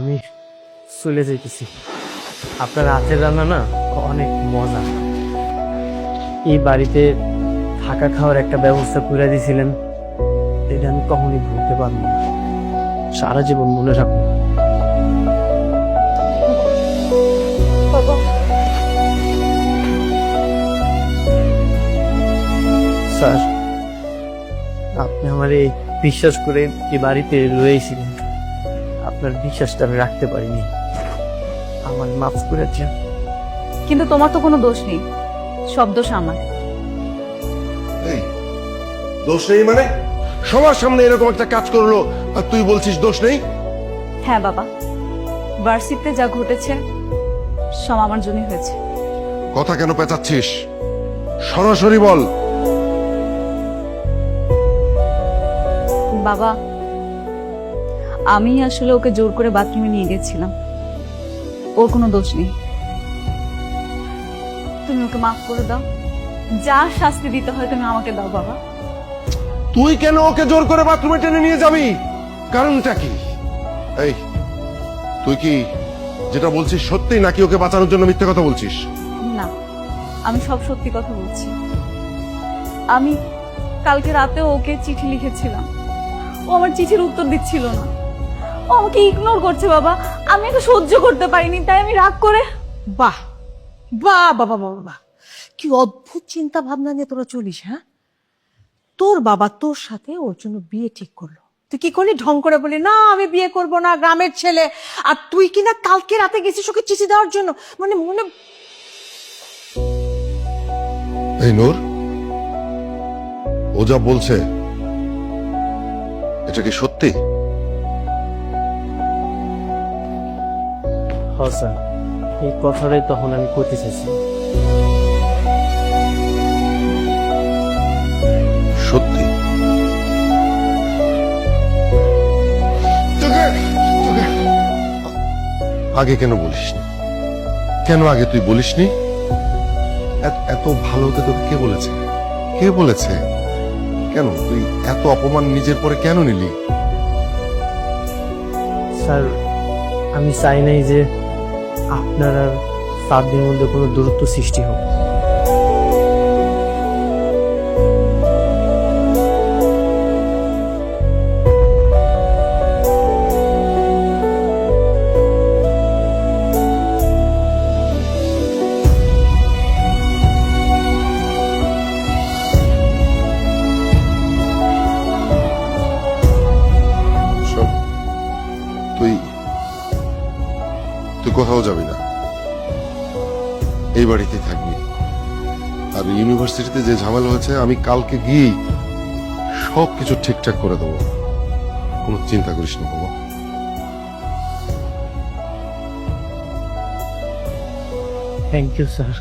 আমি চলে যাইতেছি। আপনার হাতের রান্না না অনেক মজা। এই বাড়িতে থাকা খাওয়ার একটা ব্যবস্থা করে দিয়েছিলেন, এটা আমি কখনই ভুলতে পারবো না, সারা জীবন মনে রাখবো। স্যার, আপনি আমার এই বিশ্বাস করে এই বাড়িতে রয়েছিলেন, আপনার বিশ্বাসটা আমি রাখতে পারিনি, আমার মাফ করে দিন। কিন্তু তোমার তো কোনো দোষ নেই, সব দোষ আমার। এই দোষ নেই মানে? সবার সামনে এরকম একটা কাজ করলো আর তুই বলছিস দোষ নেই? হ্যাঁ বাবা, ভার্সিটিতে যা ঘটেছে সব আমার জন্যই হয়েছে। কথা কেন পেঁচাচ্ছিস? সরাসরি বল। বাবা, আমি আসলে ওকে জোর করে বাথরুমে নিয়ে গেছিলাম, ওর কোনো দোষ নেই। তুমি ওকে মাফ করে দাও, যা শাস্তি দিতে হয় তুমি আমাকে দাও বাবা। তুই কেন ওকে জোর করে বাথরুমে টেনে নিয়ে যাবি? কারণটা কি? এই তুই কি যেটা বলছিস সত্যি নাকি ওকে বাঁচানোর জন্য মিথ্যে কথা বলছিস? না, আমি সব সত্যি কথা বলছি। আমি কালকে রাতে ওকে চিঠি লিখেছিলাম, ও আমার চিঠির উত্তর দিচ্ছিল না, ও আমাকে ইগনোর করছে বাবা। আমি এটা সহ্য করতে পারিনি, তাই আমি রাগ করে। বাহ বাহ বাবা বাবা বাহ, কি অদ্ভুত চিন্তা ভাবনা নিয়ে তোরা চলিস। হ্যাঁ, তোর বাবা তোর সাথে ওর জন্য বিয়ে ঠিক করলো, তুই কি করলি? ঢং করে বলি না আমি বিয়ে করব না, গ্রামের ছেলে। আর তুই কিনা কালকে রাতে গেছিস ওকে চিঠি দেওয়ার জন্য। মানে মনে এই নূর, ও যা বলছে এটা কি সত্যি? হ স্যার, এই কথাটাই তখন আমি করতে চাইছি। সত্যি? আগে কেন বলিসনি? কেন আগে তুই বলিসনি? এত ভালো হতে তোকে কে বলেছে? কে বলেছে? কেন তুই এত অপমান নিজের পরে কেন নিলি? স্যার, আমি চাই নাই যে আপনার আর সাধ্যের মধ্যে কোনো দূরত্ব সৃষ্টি হোক। শোন, তুই তুই কোথাও যাবি না, এই বাড়িতেই থাকবি। আর ইউনিভার্সিটিতে যে ঝামেলা হয়েছে আমি কালকে গিয়েই সবকিছু ঠিকঠাক করে দেবো, কোনো চিন্তা করিস না বাবা। Thank you sir.